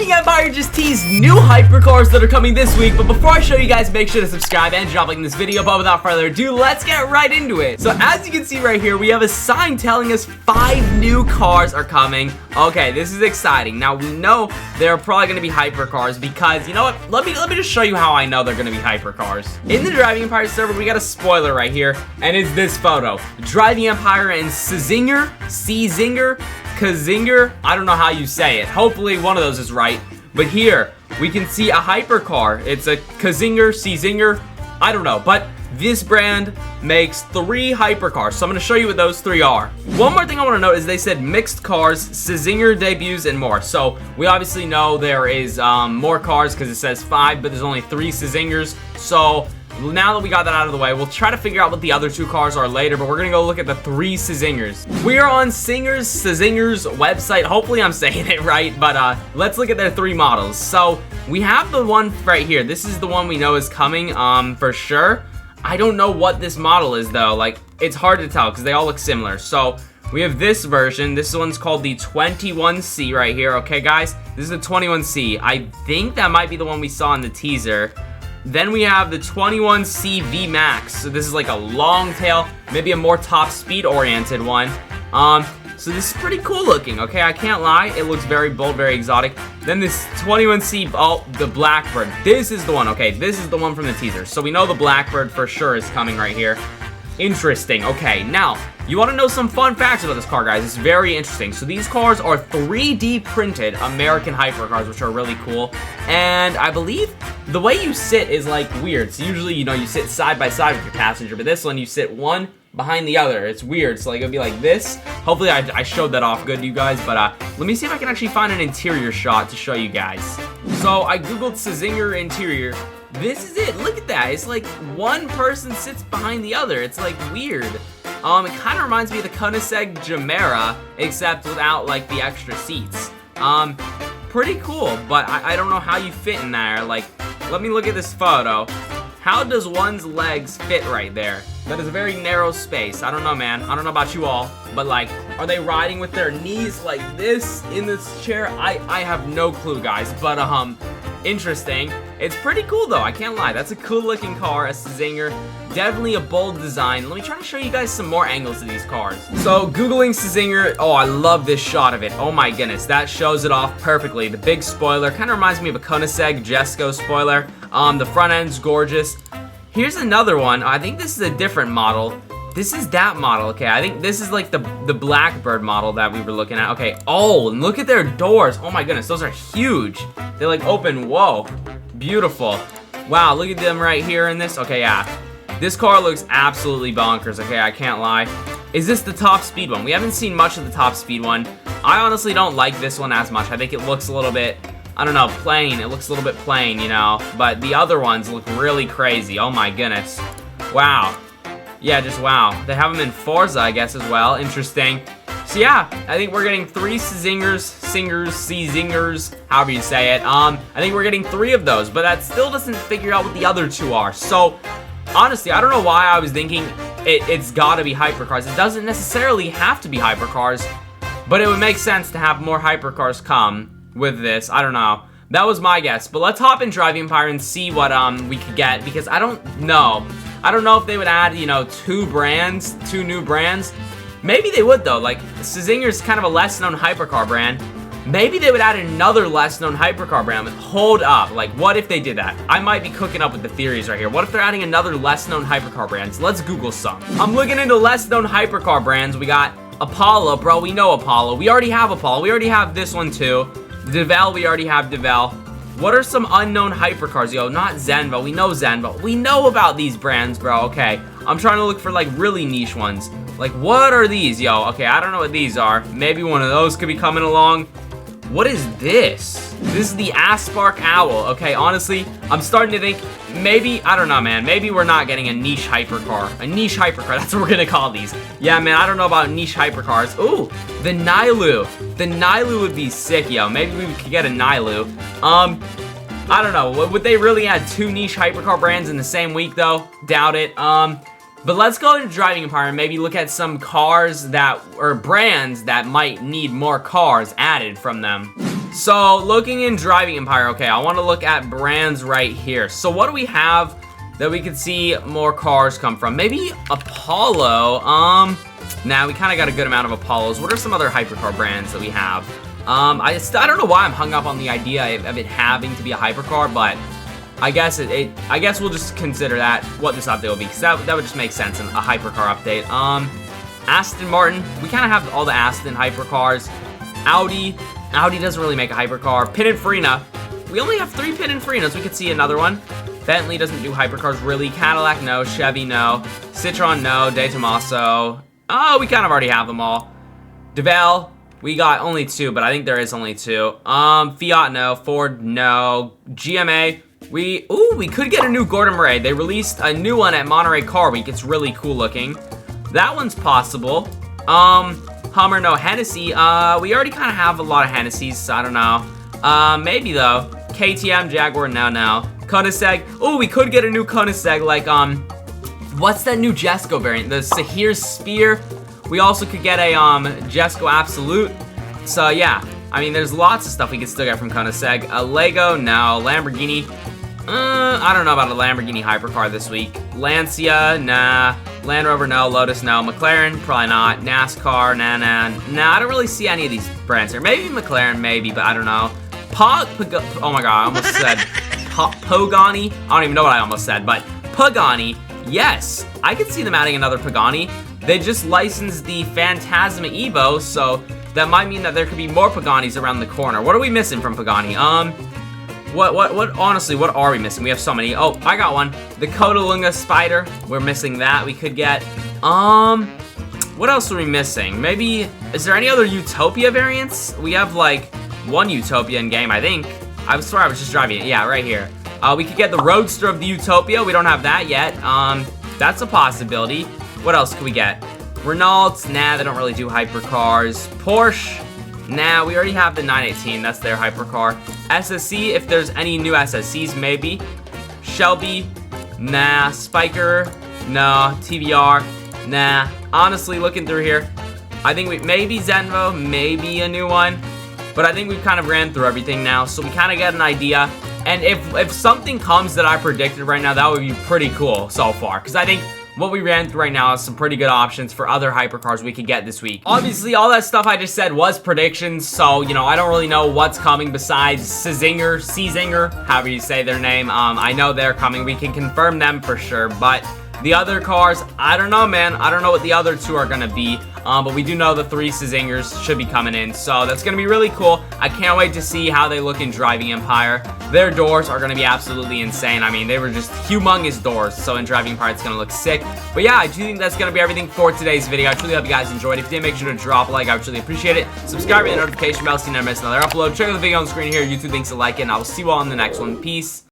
Driving Empire just teased new hypercars that are coming this week, but before I show you guys, make sure to subscribe and drop a like in this video. But without further ado, let's get right into it. So as you can see right here, we have a sign telling us 5 new cars are coming. Okay, this is exciting. Now we know they're probably going to be hypercars because, you know what, let me just show you how I know they're going to be hypercars. In the Driving Empire server, we got a spoiler right here, and it's this photo. Driving Empire and Cizinger, Kazinger, I don't know how you say it. Hopefully one of those is right. But here, we can see a hypercar. It's a Kazinger, Cizinger, I don't know. But this brand makes 3 hypercars. So I'm going to show you what those 3 are. One more thing I want to note is they said mixed cars, Cizinger debuts, and more. So we obviously know there is more cars because it says 5, but there's only 3 Cizingers. So now that we got that out of the way, we'll try to figure out what the other 2 cars are later, but we're gonna go look at the 3 Cizingers. We are on Cizinger's website. Hopefully I'm saying it right, but let's look at their 3 models. So we have the one right here. This is the one we know is coming for sure. I don't know what this model is though. Like, it's hard to tell because they all look similar. So we have this version. This one's called the 21C right here. Okay, guys, this is the 21C. I think that might be the one we saw in the teaser. Then we have the 21C V Max. So this is like a long tail, maybe a more top speed oriented one. So this is pretty cool looking, okay? I can't lie. It looks very bold, very exotic. Then this 21C, oh, the Blackbird. This is the one, okay? This is the one from the teaser. So we know the Blackbird for sure is coming right here. Interesting. Okay, now, you want to know some fun facts about this car, guys. It's very interesting. So these cars are 3D printed American hypercars, which are really cool. And I believe the way you sit is like weird. So usually, you know, you sit side by side with your passenger, but this one you sit one behind the other. It's weird. So like it'll be like this. Hopefully I showed that off good to you guys, but let me see if I can actually find an interior shot to show you guys. So I googled Cizinger interior. This is it. Look at that. It's like one person sits behind the other. It's like weird. It kind of reminds me of the Koenigsegg Gemera, except without like the extra seats. Pretty cool, but I don't know how you fit in there. Like, let me look at this photo. How does one's legs fit right there? That is a very narrow space. I don't know, man. I don't know about you all, but like, are they riding with their knees like this in this chair? I have no clue, guys, but interesting. It's pretty cool though, I can't lie. That's a cool looking car, a Cizinger. Definitely a bold design. Let me try to show you guys some more angles of these cars. So Googling Cizinger, oh, I love this shot of it. Oh my goodness, that shows it off perfectly. The big spoiler kind of reminds me of a Koenigsegg Jesko spoiler. The front end's gorgeous. Here's another one. I think this is a different model. This is that model, okay? I think this is like the Blackbird model that we were looking at. Okay, oh, and look at their doors. Oh my goodness, those are huge. They like open, whoa, beautiful. Wow, look at them right here in this. Okay, yeah, this car looks absolutely bonkers, okay? I can't lie. Is this the top speed one? We haven't seen much of the top speed one. I honestly don't like this one as much. I think it looks a little bit, I don't know, plain. It looks a little bit plain, you know? But the other ones look really crazy. Oh my goodness. Wow. Yeah, just wow. They have them in Forza, I guess, as well. Interesting. So yeah, I think we're getting 3 Cizingers, however you say it. I think we're getting 3 of those, but that still doesn't figure out what the other 2 are. So, honestly, I don't know why I was thinking it's gotta be hypercars. It doesn't necessarily have to be hypercars, but it would make sense to have more hypercars come with this. I don't know. That was my guess. But let's hop in Driving Empire and see what we could get, because I don't know. I don't know if they would add, you know, 2 new brands. Maybe they would, though. Like, Cizinger's kind of a less-known hypercar brand. Maybe they would add another less-known hypercar brand. But hold up. Like, what if they did that? I might be cooking up with the theories right here. What if they're adding another less-known hypercar brands? Let's Google some. I'm looking into less-known hypercar brands. We got Apollo, bro. We know Apollo. We already have Apollo. We already have this one, too. Devel, we already have Devel. What are some unknown hypercars, yo? Not Zenvo. We know Zenvo. We know about these brands, bro. Okay. I'm trying to look for, like, really niche ones. Like, what are these, yo? Okay, I don't know what these are. Maybe one of those could be coming along. What is this? This is the Aspark Owl. Okay, honestly, I'm starting to think maybe, I don't know, man. Maybe we're not getting a niche hypercar. A niche hypercar. That's what we're going to call these. Yeah, man, I don't know about niche hypercars. Ooh, the Nilu. The Nilu would be sick, yo. Maybe we could get a Nilu. I don't know. Would they really add 2 niche hypercar brands in the same week, though? Doubt it. But let's go into Driving Empire and maybe look at some cars that, or brands that might need more cars added from them. So, looking in Driving Empire, okay, I want to look at brands right here. So, what do we have that we could see more cars come from? Maybe Apollo. Nah, we kind of got a good amount of Apollos. What are some other hypercar brands that we have? I don't know why I'm hung up on the idea of it having to be a hypercar, but I guess I guess we'll just consider that what this update will be, because that would just make sense in a hypercar update. Aston Martin, we kind of have all the Aston hypercars. Audi doesn't really make a hypercar. Pininfarina, we only have 3 Pininfarinas. We could see another one. Bentley doesn't do hypercars really. Cadillac, no. Chevy, no. Citroen, no. De Tomaso. Oh, we kind of already have them all. DeVal, we got only 2, but I think there is only 2. Fiat, no. Ford, no. GMA, we could get a new Gordon Murray. They released a new one at Monterey Car Week. It's really cool looking. That one's possible. Hummer, no. Hennessy, we already kind of have a lot of Hennessy's, so I don't know. Maybe though. KTM, Jaguar, no. Koenigsegg, oh, we could get a new Koenigsegg, like, what's that new Jesco variant? The Sahir Spear. We also could get a, Jesco Absolute. So, yeah, I mean, there's lots of stuff we could still get from Koenigsegg. A Lego, no. Lamborghini, I don't know about a Lamborghini hypercar this week. Lancia, nah. Land Rover, no. Lotus, no. McLaren, probably not. NASCAR, nah. I don't really see any of these brands here. Maybe McLaren, maybe, but I don't know. Oh my god, I almost said Pagani. I don't even know what I almost said, but Pagani, yes. I could see them adding another Pagani. They just licensed the Phantasma Evo, so that might mean that there could be more Paganis around the corner. What are we missing from Pagani? Honestly, what are we missing? We have so many. Oh, I got one. The Codalunga Spider. We're missing that. We could get, what else are we missing? Maybe, is there any other Utopia variants? We have, like, one Utopia in game, I think. I swear I was just driving it. Yeah, right here. We could get the Roadster of the Utopia. We don't have that yet. That's a possibility. What else could we get? Renault. Nah, they don't really do hypercars. Porsche. Nah, we already have the 918. That's their hypercar. SSC, if there's any new SSCs, maybe. Shelby. Nah. Spiker. No. TVR. Nah. Honestly, looking through here, I think maybe Zenvo, maybe a new one. But I think we've kind of ran through everything now, so we kind of get an idea. And if something comes that I predicted right now, that would be pretty cool so far. Because I think what we ran through right now is some pretty good options for other hypercars we could get this week. Obviously, all that stuff I just said was predictions, so, you know, I don't really know what's coming besides Cizinger, however you say their name. I know they're coming. We can confirm them for sure, but the other cars, I don't know, man. I don't know what the other 2 are going to be. But we do know the 3 Cizingers should be coming in, so that's going to be really cool. I can't wait to see how they look in Driving Empire. Their doors are going to be absolutely insane. I mean, they were just humongous doors, so in Driving Empire, it's going to look sick. But yeah, I do think that's going to be everything for today's video. I truly hope you guys enjoyed. If you did, make sure to drop a like. I would truly appreciate it. Subscribe to the notification bell so you never miss another upload. Check out the video on the screen here. YouTube, thanks to like it, and I will see you all in the next one. Peace.